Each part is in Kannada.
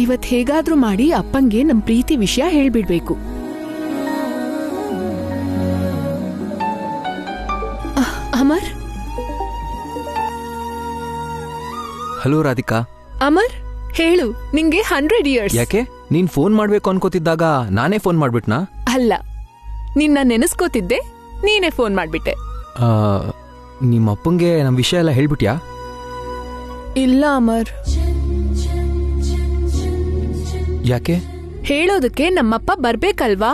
ಇವತ್ ಹೇಗಾದ್ರೂ ಮಾಡಿ ಅಪ್ಪಂಗೆ ನಮ್ ಪ್ರೀತಿ ವಿಷಯ ಹೇಳ್ಬಿಡ್ಬೇಕು. ಅಮರ್. ಹಲೋ ರಾಧಿಕಾ. ಅಮರ್ ಹೇಳು, ನಿಂಗೆ 100 ಇಯರ್ಸ್. ಯಾಕೆ ನೀನ್ ಫೋನ್ ಮಾಡ್ಬೇಕು ಅನ್ಕೋತಿದ್ದಾಗ ನಾನೇ ಫೋನ್ ಮಾಡ್ಬಿಟ್ನಾ? ಅಲ್ಲ, ನಿನ್ನ ನೆನೆಸ್ಕೋತಿದ್ದೆ, ನೀನೇ ಫೋನ್ ಮಾಡ್ಬಿಟ್ಟೆ. ನಿಮ್ಮ ಅಪ್ಪಂಗೆ ನಮ್ ವಿಷಯ ಎಲ್ಲ ಹೇಳ್ಬಿಟ್ಯಾ? ಇಲ್ಲ ಅಮರ್. ಯಾಕೆ? ಹೇಳೋದಕ್ಕೆ ನಮ್ಮಪ್ಪ ಬರ್ಬೇಕಲ್ವಾ?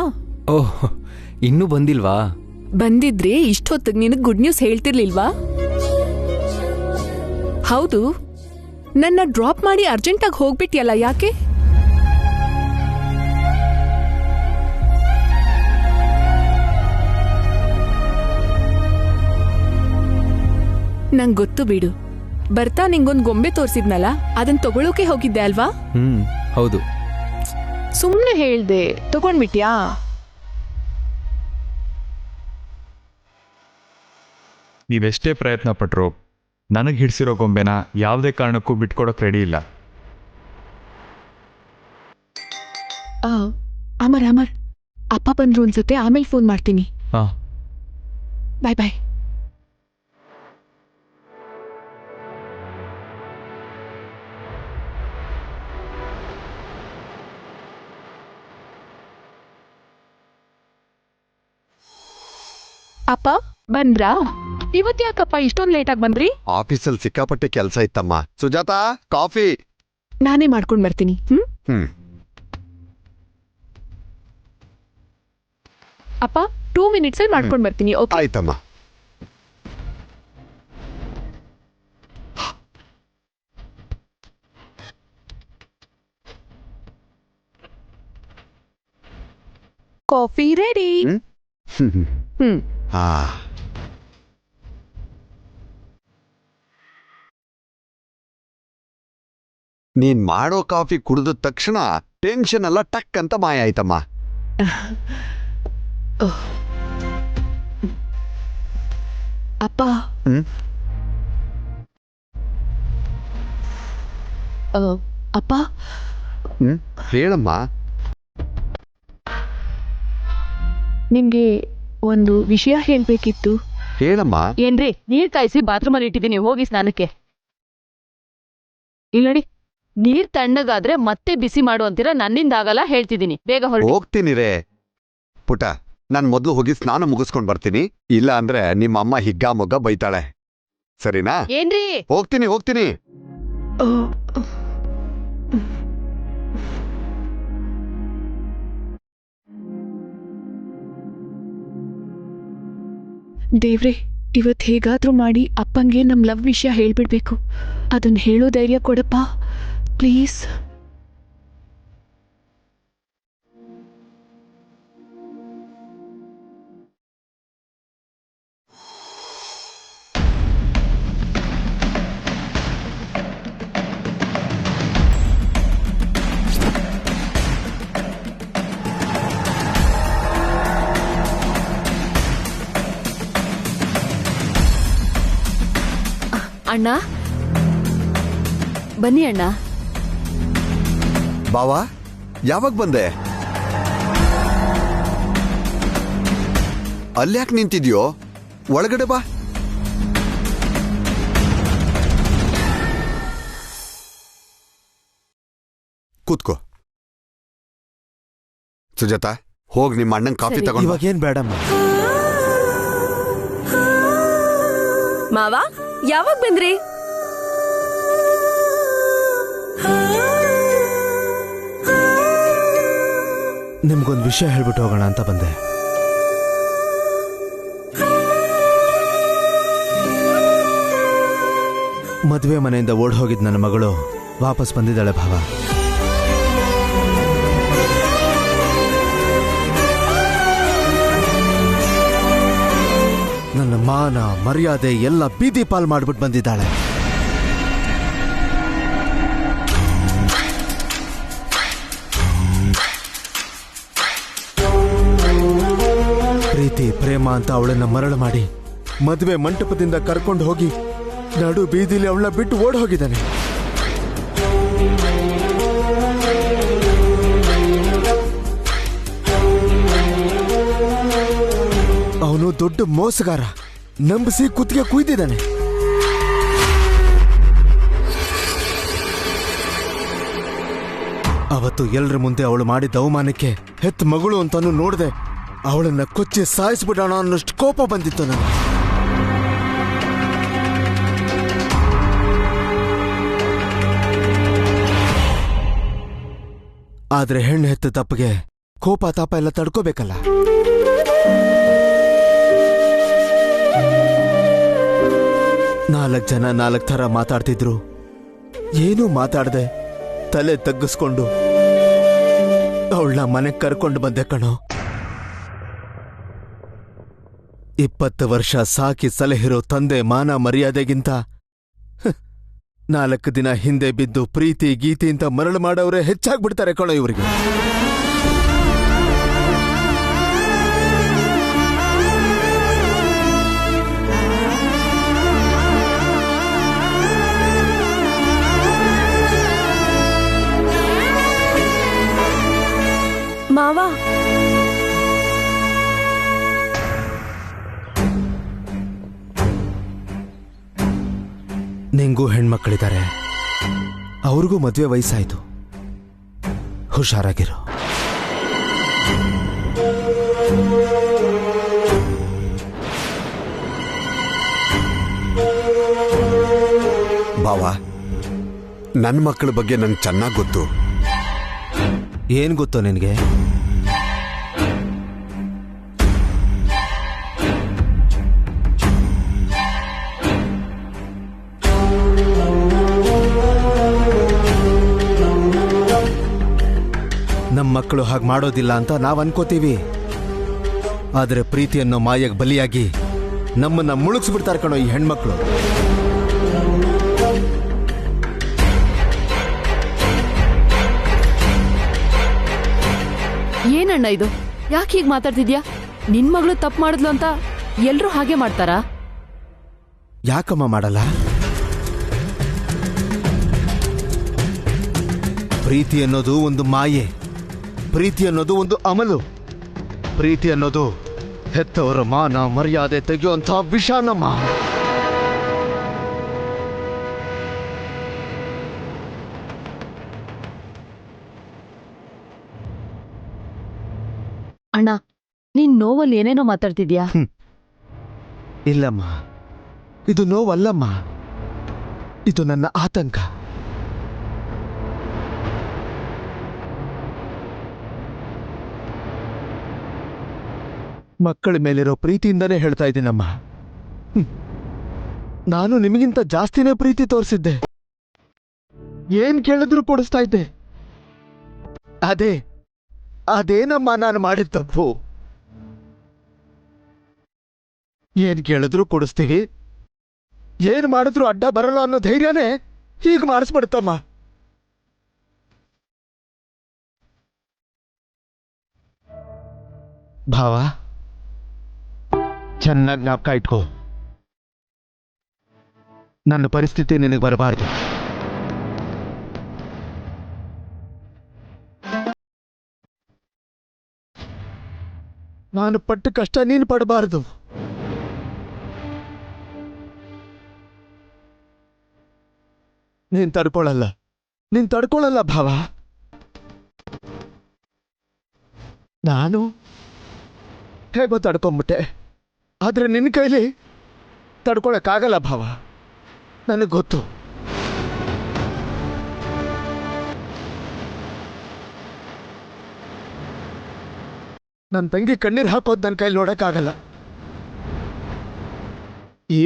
ಓಹ್, ಇನ್ನೂ ಬಂದಿಲ್ವಾ? ಬಂದಿದ್ರೆ ಇಷ್ಟೊತ್ತಿಗೆ ನಿನಗ್ ಗುಡ್ ನ್ಯೂಸ್ ಹೇಳ್ತಿರ್ಲಿಲ್ವಾ? ಹೌದು, ನನ್ನ ಡ್ರಾಪ್ ಮಾಡಿ ಅರ್ಜೆಂಟಾಗಿ ಹೋಗ್ಬಿಟ್ಯಲ್ಲ, ಯಾಕೆ? ನಂಗ್ ಗೊತ್ತು ಬಿಡು. ಬರ್ತಾ ನಿಂಗೊಂದ್ ಗೊಂಬೆ ತೋರ್ಸಿದ್ನಲ್ಲ, ಅದನ್ ತಗೊಳ್ಳೋಕೆ ಹೋಗಿದ್ದೆ ಅಲ್ವಾ? ಹೌದು. ಸುಮ್ನೆ ಹೇಳ್ದೆ, ತಗೊಂಡ್ಬಿಟ್ಯಾ? ನೀವೆಷ್ಟೇ ಪ್ರಯತ್ನ ಪಟ್ರು ನನಗೆ ಹಿಡ್ಸಿರೋ ಗೊಂಬೆನ ಯಾವುದೇ ಕಾರಣಕ್ಕೂ ಬಿಟ್ಕೊಡೋಕೆ ರೆಡಿ ಇಲ್ಲ. ಅಮರ್ ಅಮರ್, ಅಪ್ಪ ಬಂದ್ರು ಅನ್ಸುತ್ತೆ, ಆಮೇಲೆ ಫೋನ್ ಮಾಡ್ತೀನಿ. ಬಾಯ್ ಬಾಯ್. ಅಪ್ಪ ಬಂದ್ರಾ? ಇವತ್ತ್ಯಾಕಪ್ಪ ಇಷ್ಟೊಂದು ಲೇಟಾಗಿ ಬಂದ್ರಿ? ಆಫೀಸಲ್ಲಿ ಸಿಕ್ಕಾಪಟ್ಟೆ ಕೆಲಸ ಇತ್ತಮ್ಮ. ಸುಜಾತಾ, ಕಾಫಿ. ನಾನೇ ಮಾಡ್ಕೊಂಡ್ ಬರ್ತೀನಿ. ಅಪ್ಪ 2 ಮಿನಿಟ್ಸ್ ಅಲ್ಲಿ ಮಾಡ್ಕೊಂಡ್ ಬರ್ತೀನಿ. ಓಕೆ ಆಯ್ತಮ್ಮ. Coffee ready. ಹಾ, ನೀನ್ ಮಾಡೋ ಕಾಫಿ ಕುಡಿದ ತಕ್ಷಣ ಟೆನ್ಷನ್ ಎಲ್ಲ ಟಕ್ ಅಂತ ಮಾಯ ಆಯ್ತಮ್ಮ. ಅಪ್ಪ, ಅಪ್ಪ ಹೇಳಮ್ಮ. ನಿಮ್ಗೆ ಒಂದು ವಿಷಯ ಹೇಳ್ಬೇಕಿತ್ತು. ಹೇಳಮ್ಮ. ಏನ್ರಿ, ನೀರ್ ಕಾಯಿಸಿ ಬಾತ್ರೂಮ್ ಅಲ್ಲಿ ಇಟ್ಟಿದ್ದೀನಿ, ಹೋಗಿ ಸ್ನಾನಕ್ಕೆ. ಇಲ್ಲ ನೋಡಿ, ನೀರ್ ತಣ್ಣಗಾದ್ರೆ ಮತ್ತೆ ಬಿಸಿ ಮಾಡು ಅಂತೀರ, ನನ್ನಿಂದ ಆಗಲ್ಲ, ಹೇಳ್ತಿದ್ದೀನಿ, ಬೇಗ ಹೊರಡಿ. ಹೋಗ್ತೀನಿ ರೇ ಪುಟ, ನಾನ್ ಮೊದ್ಲು ಹೋಗಿ ಸ್ನಾನ ಮುಗಿಸ್ಕೊಂಡ್ ಬರ್ತೀನಿ. ಇಲ್ಲ ಅಂದ್ರೆ ನಿಮ್ಮ ಅಮ್ಮ ಹಿಗ್ಗಾ ಮೊಗ್ಗ ಬೈತಾಳೆ, ಸರಿನಾ? ಏನ್ರಿ? ಹೋಗ್ತೀನಿ ಹೋಗ್ತೀನಿ. ದೇವ್ರೆ, ಇವತ್ ಹೇಗಾದ್ರೂ ಮಾಡಿ ಅಪ್ಪಂಗೆ ನಮ್ ಲವ್ ವಿಷಯ ಹೇಳ್ಬಿಡ್ಬೇಕು. ಅದನ್ನ ಹೇಳೋ ಧೈರ್ಯ ಕೊಡಪ್ಪ ಪ್ಲೀಸ್. ಅಣ್ಣ ಬನ್ನಿ. ಅಣ್ಣ ಬಾವಾ, ಯಾವಾಗ ಬಂದೆ? ಅಲ್ಯಾಕ್ ನಿಂತಿದ್ಯೋ? ಒಳಗಡೆ ಬಾ. ಕೂತ್ಕೋ. ಸುಜಾತಾ, ಹೋಗ್ ನಿಮ್ಮ ಅಣ್ಣನ್ ಕಾಫಿ ತಗೊಂಡು. ಇವಾಗೇನ್ ಬೇಡಮ್ಮ. ಮಾವ, ಯಾವಾಗ ಬಂದ್ರಿ? ನಿಮ್ಗೊಂದು ವಿಷಯ ಹೇಳ್ಬಿಟ್ಟು ಹೋಗೋಣ ಅಂತ ಬಂದೆ. ಮದುವೆ ಮನೆಯಿಂದ ಓಡ್ ಹೋಗಿದ್ ನನ್ನ ಮಗಳು ವಾಪಸ್ ಬಂದಿದ್ದಾಳೆ ಭಾವ. ನನ್ನ ಮಾನ ಮರ್ಯಾದೆ ಎಲ್ಲ ಬೀದಿ ಪಾಲ್ ಮಾಡ್ಬಿಟ್ಟು ಬಂದಿದ್ದಾಳೆ. ಪ್ರೀತಿ ಪ್ರೇಮ ಅಂತ ಅವಳನ್ನ ಮರಳು ಮಾಡಿ ಮದುವೆ ಮಂಟಪದಿಂದ ಕರ್ಕೊಂಡು ಹೋಗಿ ನಡು ಬೀದಿಲಿ ಅವಳನ್ನ ಬಿಟ್ಟು ಓಡ್ ಹೋಗಿದ್ದಾನೆ. ಅವನು ದೊಡ್ಡ ಮೋಸಗಾರ, ನಂಬಿಸಿ ಕುತ್ತಿಗೆ ಕುಯ್ದಿದ್ದಾನೆ. ಅವತ್ತು ಎಲ್ಲರ ಮುಂದೆ ಅವಳು ಮಾಡಿದ ಅವಮಾನಕ್ಕೆ ಹೆತ್ತ ಮಗಳು ಅಂತಾನು ನೋಡದೆ ಅವಳನ್ನ ಕೊಚ್ಚಿ ಸಾಯಿಸ್ಬಿಡೋಣ ಅನ್ನೋಷ್ಟು ಕೋಪ ಬಂದಿತ್ತು ನನಗೆ. ಆದ್ರೆ ಹೆಣ್ಣು ಹೆತ್ತ ತಪ್ಪಿಗೆ ಕೋಪ ತಾಪ ಎಲ್ಲ ತಡ್ಕೋಬೇಕಲ್ಲ. ನಾಲ್ಕು ಜನ ನಾಲ್ಕು ಥರ ಮಾತಾಡ್ತಿದ್ರು. ಏನೂ ಮಾತಾಡದೆ ತಲೆ ತಗ್ಗಿಸ್ಕೊಂಡು ಅವಳನ್ನ ಮನೆಗೆ ಕರ್ಕೊಂಡು ಬಂದೆ ಕಣೋ. 20 ವರ್ಷ ಸಾಕಿ ಸಲಹಿರೋ ತಂದೆ ಮಾನ ಮರ್ಯಾದೆಗಿಂತ 4 ದಿನ ಹಿಂದೆ ಬಿದ್ದು ಪ್ರೀತಿ ಗೀತಿ ಅಂತ ಮರಳು ಮಾಡೋರೇ ಹೆಚ್ಚಾಗ್ಬಿಡ್ತಾರೆ ಕಣೋ ಇವರಿಗೆ. ಮಾವ, ನಿಂಗೂ ಹೆಣ್ಮಕ್ಳಿದ್ದಾರೆ, ಅವ್ರಿಗೂ ಮದ್ವೆ ವಯಸ್ಸಾಯ್ತು. ಹುಷಾರಾಗಿರೋ. ಬಾವ, ನನ್ನ ಮಕ್ಕಳ ಬಗ್ಗೆ ನನ್ಗೆ ಚೆನ್ನಾಗಿ ಗೊತ್ತು. ಏನ್ ಗೊತ್ತೋ ನಿನಗೆ? ನಮ್ಮ ಮಕ್ಕಳು ಹಾಗೆ ಮಾಡೋದಿಲ್ಲ ಅಂತ ನಾವ್ ಅನ್ಕೋತೀವಿ. ಆದ್ರೆ ಪ್ರೀತಿ ಅನ್ನೋ ಮಾಯಕ್ಕೆ ಬಲಿಯಾಗಿ ನಮ್ಮನ್ನ ಮುಳುಗಿಸ್ಬಿಡ್ತಾರೆ ಕಣೋ ಈ ಹೆಣ್ಮಕ್ಳು. ಏನಣ್ಣ ಇದು? ಯಾಕೆ ಹೀಗೆ ಮಾತಾಡ್ತಿದ್ಯಾ? ನಿನ್ ಮಗಳು ತಪ್ಪು ಮಾಡಿದ್ಲು ಅಂತ ಎಲ್ರೂ ಹಾಗೆ ಮಾಡ್ತಾರಾ? ಯಾಕಮ್ಮ ಮಾಡಲ್ಲ? ಪ್ರೀತಿ ಅನ್ನೋದು ಒಂದು ಮಾಯೆ, ಪ್ರೀತಿ ಅನ್ನೋದು ಒಂದು ಅಮಲು, ಪ್ರೀತಿ ಅನ್ನೋದು ಹೆತ್ತವರ ಮಾನ ಮರ್ಯಾದೆ ತೆಗೆಯುವಂಥ ವಿಷಾನಮ್ಮ. ಅಣ್ಣ, ನೀನ್ ನೋವಲ್ಲಿ ಏನೇನೋ ಮಾತಾಡ್ತಿದ್ಯಾ? ಇಲ್ಲಮ್ಮ, ಇದು ನೋವಲ್ಲಮ್ಮ, ಇದು ನನ್ನ ಆತಂಕ. ಮಕ್ಕಳ ಮೇಲಿರೋ ಪ್ರೀತಿಯಿಂದನೇ ಹೇಳ್ತಾ ಇದ್ದೀನಮ್ಮ. ನಾನು ನಿಮಗಿಂತ ಜಾಸ್ತಿನೇ ಪ್ರೀತಿ ತೋರಿಸಿದ್ದೆ. ಏನ್ ಕೇಳಿದ್ರು ಕೊಡಿಸ್ತಾ ಇದ್ದೆ. ಅದೇನಮ್ಮ ನಾನು ಮಾಡಿದ ತಪ್ಪು. ಏನ್ ಕೇಳಿದ್ರು ಕೊಡಿಸ್ತೀವಿ, ಏನ್ ಮಾಡಿದ್ರು ಅಡ್ಡ ಬರಲ್ಲ ಅನ್ನೋ ಧೈರ್ಯನೇ ಹೀಗೆ ಮಾಡಿಸ್ಬಿಡ್ತಮ್ಮ. ಭಾವ, ಚೆನ್ನಾಗಿ ಜ್ಞಾಪಕ ಇಟ್ಕೋ. ನನ್ನ ಪರಿಸ್ಥಿತಿ ನಿನಗೆ ಬರಬಾರ್ದು. ನಾನು ಪಟ್ಟ ಕಷ್ಟ ನೀನು ಪಡಬಾರದು. ನೀನ್ ತಡ್ಕೊಳ್ಳಲ್ಲ ಭಾವ. ನಾನು ಹೇಗೋ ತಡ್ಕೊಂಬಿಟ್ಟೆ, ಆದ್ರೆ ನಿನ್ನ ಕೈಲಿ ತಡ್ಕೊಳಕ್ಕಾಗಲ್ಲ ಭಾವ. ನನಗೆ ಗೊತ್ತು. ನನ್ನ ತಂಗಿ ಕಣ್ಣೀರು ಹಾಕೋದು ನನ್ನ ಕೈಲಿ ನೋಡಕ್ಕಾಗಲ್ಲ. ಈ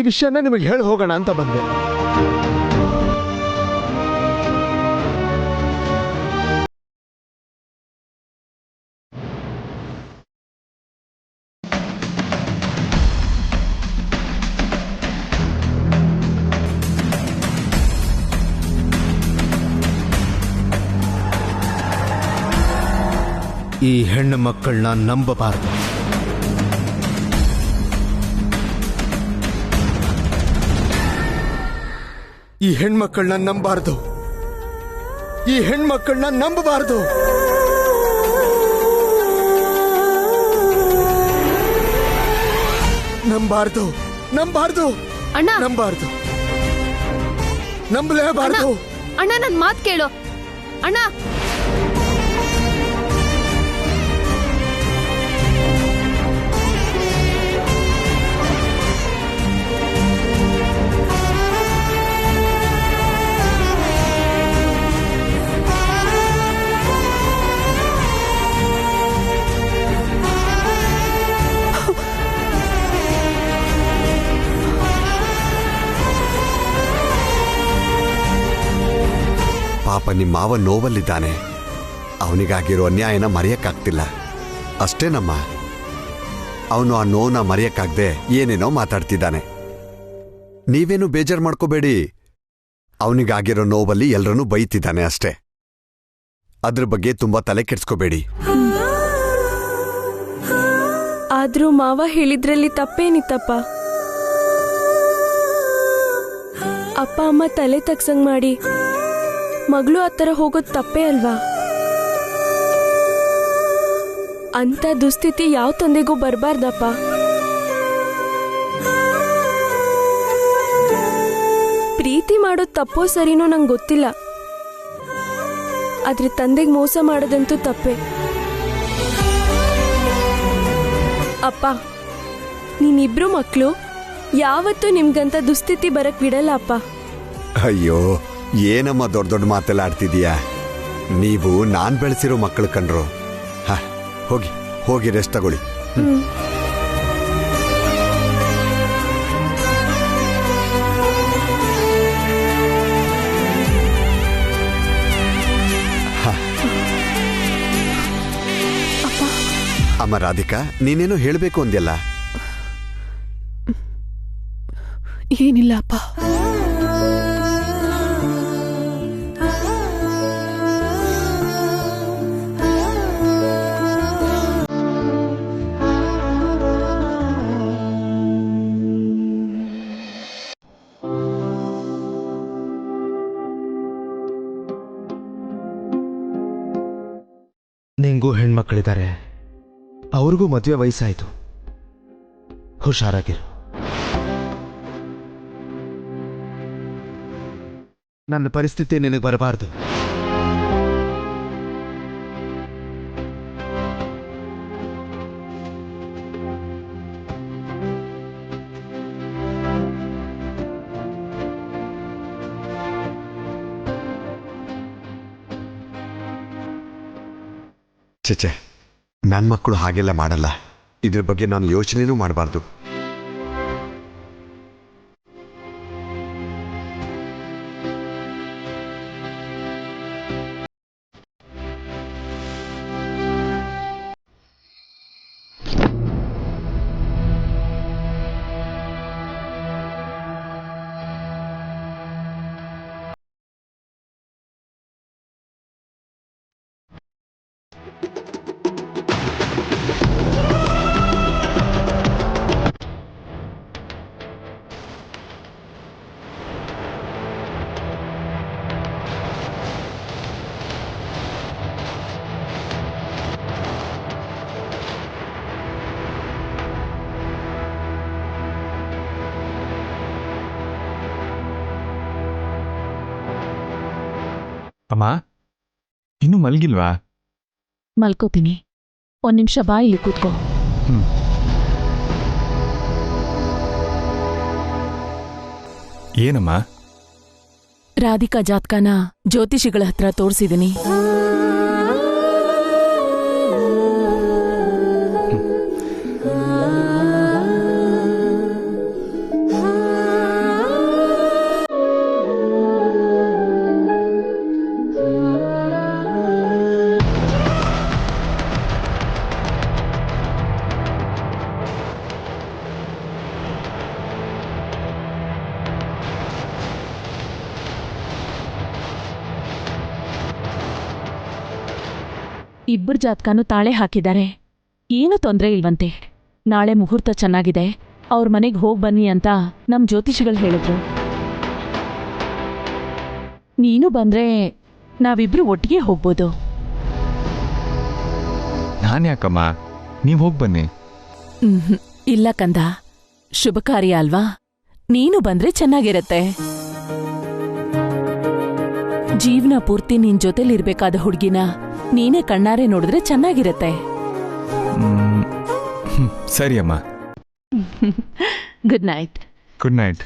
ವಿಷಯನ ನಿಮಗೆ ಹೇಳಿ ಹೋಗೋಣ ಅಂತ ಬಂದೆ. ಈ ಹೆಣ್ಣು ಮಕ್ಕಳನ್ನ ನಂಬಬಾರದು. ಈ ಹೆಣ್ಮಕ್ಕಳನ್ನ ನಂಬಬಾರದು. ಈ ಹೆಣ್ಮಕ್ಕಳನ್ನ ನಂಬಬಾರದು. ನಂಬಾರ್ದು ನಂಬಾರ್ದು ಅಣ್ಣ ನಂಬಾರ್ದು ನಂಬಲೇಬಾರ್ದು. ಅಣ್ಣ ನನ್ ಮಾತ್ ಕೇಳು ಅಣ್ಣ. ಪಾಪ ನಿಮ್ಮ ಮಾವ ನೋವಲ್ಲಿದ್ದಾನೆ. ಅವನಿಗಾಗಿರೋ ಅನ್ಯಾಯನ ಮರೆಯಕ್ಕಾಗ್ತಿಲ್ಲ ಅಷ್ಟೇನಮ್ಮ. ಅವನು ಆ ನೋವನ್ನ ಮರೆಯಕ್ಕಾಗ್ದೆ ಏನೇನೋ ಮಾತಾಡ್ತಿದ್ದಾನೆ. ನೀವೇನು ಬೇಜಾರು ಮಾಡ್ಕೋಬೇಡಿ. ಅವನಿಗಾಗಿರೋ ನೋವಲ್ಲಿ ಎಲ್ರನ್ನೂ ಬೈತಿದ್ದಾನೆ ಅಷ್ಟೇ. ಅದ್ರ ಬಗ್ಗೆ ತುಂಬಾ ತಲೆ ಕೆಡ್ಸ್ಕೋಬೇಡಿ. ಆದ್ರೂ ಮಾವ ಹೇಳಿದ್ರಲ್ಲಿ ತಪ್ಪೇನಿತ್ತಪ್ಪ. ಅಪ್ಪ ಅಮ್ಮ ತಲೆ ತಗ್ಸಂಗ್ ಮಾಡಿ ಮಗಳು ಆ ಥರ ಹೋಗೋದು ತಪ್ಪೇ ಅಲ್ವಾ? ಅಂತ ದುಸ್ಥಿತಿ ಯಾವ ತಂದೆಗೂ ಬರಬಾರ್ದಪ್ಪ. ಪ್ರೀತಿ ಮಾಡೋದು ತಪ್ಪೋ ಸರಿನೋ ನಂಗೆ ಗೊತ್ತಿಲ್ಲ, ಆದ್ರೆ ತಂದೆಗೆ ಮೋಸ ಮಾಡೋದಂತೂ ತಪ್ಪೇ. ಅಪ್ಪ, ನೀನಿಬ್ರು ಮಕ್ಕಳು ಯಾವತ್ತೂ ನಿಮ್ಗಂತ ದುಸ್ಥಿತಿ ಬರಕ್ ಬಿಡಲ್ಲ ಅಪ್ಪ. ಅಯ್ಯೋ, ಏನಮ್ಮ ದೊಡ್ಡ ದೊಡ್ಡ ಮಾತೆಲ್ಲ ಆಡ್ತಿದೀಯಾ? ನೀವು ನಾನ್ ಬೆಳೆಸಿರೋ ಮಕ್ಕಳು ಕಣ್ರು. ಹೋಗಿ ಹೋಗಿ ರೆಸ್ಟ್ ತಗೊಳ್ಳಿ. ಅಮ್ಮ ರಾಧಿಕಾ, ನೀನೇನೋ ಹೇಳ್ಬೇಕು ಅಂದ್ಯಲ್ಲ? ಏನಿಲ್ಲ ಅಪ್ಪ. ನಿಂಗೂ ಹೆಣ್ಮಕ್ಳಿದ್ದಾರೆ, ಅವ್ರಿಗೂ ಮದುವೆ ವಯಸ್ಸಾಯ್ತು. ಹುಷಾರಾಗಿರು. ನನ್ನ ಪರಿಸ್ಥಿತಿ ನಿನಗೆ ಬರಬಾರ್ದು. ಚೇಚೆ, ನನ್ನ ಮಕ್ಕಳು ಹಾಗೆಲ್ಲ ಮಾಡಲ್ಲ. ಇದ್ರ ಬಗ್ಗೆ ನಾನು ಯೋಚನೆನೂ ಮಾಡಬಾರ್ದು. ಅಮ್ಮ, ಇನ್ನೂ ಮಲ್ಗಿಲ್ವಾ? ಮಲ್ಕೋತೀನಿ. ಒಂದ್ ನಿಮಿಷ ಬಾ, ಇಲ್ಲಿ ಕೂತ್ಕೋ. ಏನಮ್ಮ? ರಾಧಿಕಾ ಜಾತಕನ ಜ್ಯೋತಿಷಿಗಳ ಹತ್ರ ತೋರಿಸಿದೀನಿ. ಇಬ್ಬರ ಜಾತಕನೂ ತಾಳೆ ಹಾಕಿದ್ದಾರೆ. ಏನೂ ತೊಂದರೆ ಇಲ್ವಂತೆ. ನಾಳೆ ಮುಹೂರ್ತ ಚೆನ್ನಾಗಿದೆ, ಅವ್ರ ಮನೆಗೆ ಹೋಗಿ ಬನ್ನಿ ಅಂತ ನಮ್ಮ ಜ್ಯೋತಿಷಿಗಳು ಹೇಳಿದ್ರು. ನೀನು ಬಂದ್ರೆ ನಾವಿಬ್ರು ಒಟ್ಟಿಗೆ ಹೋಗ್ಬೋದು. ನಾನು ಯಾಕಮ್ಮ? ನೀವು ಹೋಗಿ ಬನ್ನಿ. ಇಲ್ಲ ಕಂದ, ಶುಭ ಕಾರ್ಯ ಅಲ್ವಾ? ನೀನು ಬಂದ್ರೆ ಚೆನ್ನಾಗಿರತ್ತೆ. ಜೀವನ ಪೂರ್ತಿ ನಿನ್ ಜೊತೆಲಿರ್ಬೇಕಾದ ಹುಡ್ಗಿನ ನೀನೇ ಕಣ್ಣಾರೆ ನೋಡಿದ್ರೆ ಚೆನ್ನಾಗಿರತ್ತೆ. ಸರಿ ಅಮ್ಮ. Good night. Good night.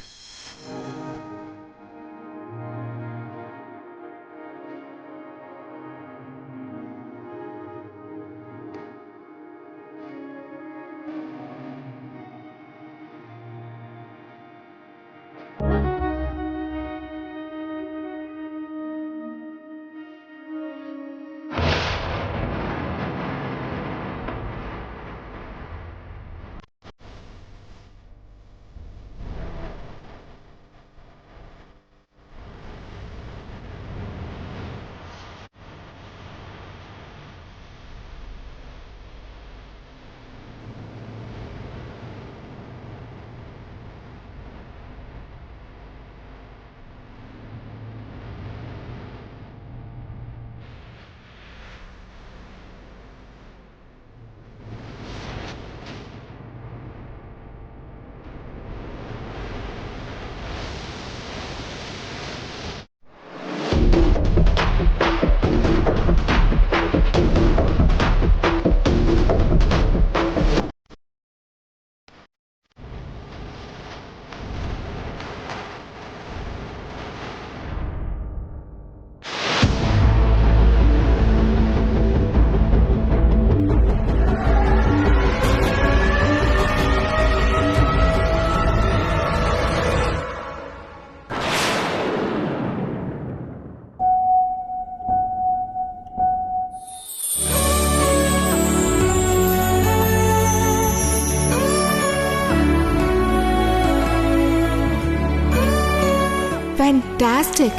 Fantastic.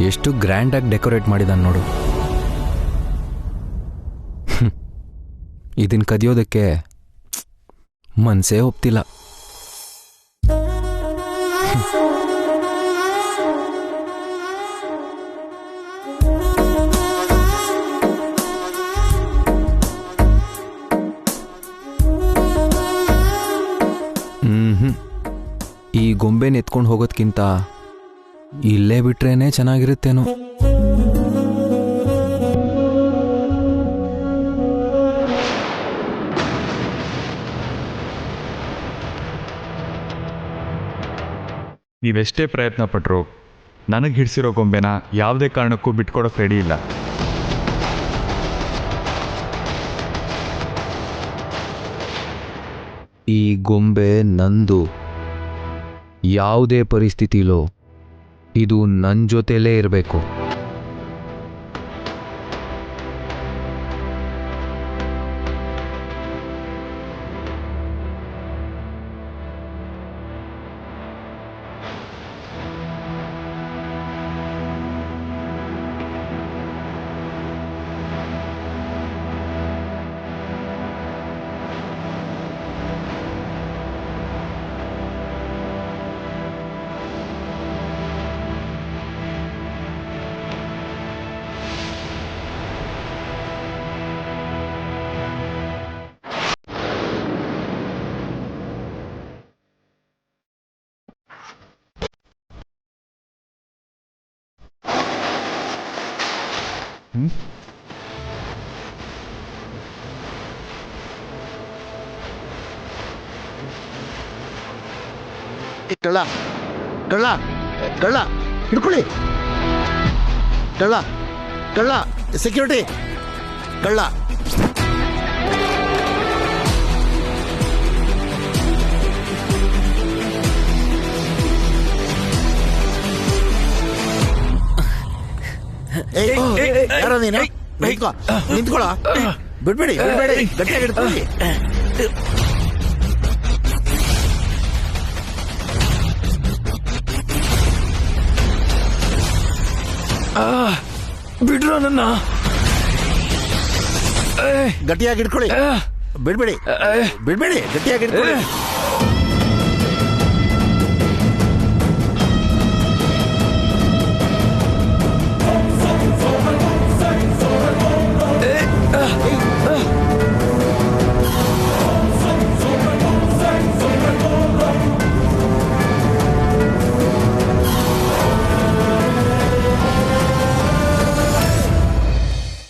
ಎಷ್ಟು ಗ್ರ್ಯಾಂಡಾಗಿ ಡೆಕೋರೇಟ್ ಮಾಡಿದಾನೆ ನೋಡು. ಇದನ್ನ ಕದಿಯೋದಕ್ಕೆ ಮನ್ಸೇ ಒಪ್ತಿಲ್ಲ. ಈ ಗೊಂಬೆನ ಎತ್ಕೊಂಡು ಹೋಗೋದ್ಕಿಂತ ಇಲ್ಲೇ ಬಿಟ್ರೇನೆ ಚೆನ್ನಾಗಿರುತ್ತೇನೋ. ನೀವೆಷ್ಟೇ ಪ್ರಯತ್ನ ಪಟ್ಟರು ನನಗೆ ಹಿಡಿಸಿರೋ ಗೊಂಬೆನ ಯಾವುದೇ ಕಾರಣಕ್ಕೂ ಬಿಟ್ಕೊಡೋಕೆ ರೆಡಿ ಇಲ್ಲ. ಈ ಗೊಂಬೆ ನಂದು. ಯಾವುದೇ ಪರಿಸ್ಥಿತಿಲೋ ಇದು ನನ್ನ ಜೊತೆಲೇ ಇರಬೇಕು. ಕಳ್ಳ ಕಳ್ಳ ಕಳ್ಳ ಹಿಡ್ಕೊಳ್ಳಿ. ಕಳ್ಳ ಕಳ್ಳ ಸೆಕ್ಯೂರಿಟಿ ಕಳ್ಳ. ಯಾರೋ ನೀನು ನಿಂತ್ಕೊಳ್ಳ ಬಿಡ್ಬೇಡಿ ಬಿಡ್ಬೇಡಿ ಗಟ್ಟಿಯಾಗಿ ಹಿಡ್ಕೊಳ್ಳಿ. ಬಿಡ್ರೋ ನನ್ನ. ಗಟ್ಟಿಯಾಗಿ ಹಿಡ್ಕೊಳ್ಳಿ ಬಿಡ್ಬೇಡಿ ಬಿಡ್ಬೇಡಿ ಗಟ್ಟಿಯಾಗಿ ಹಿಡ್ಕೊಳ್ಳಿ.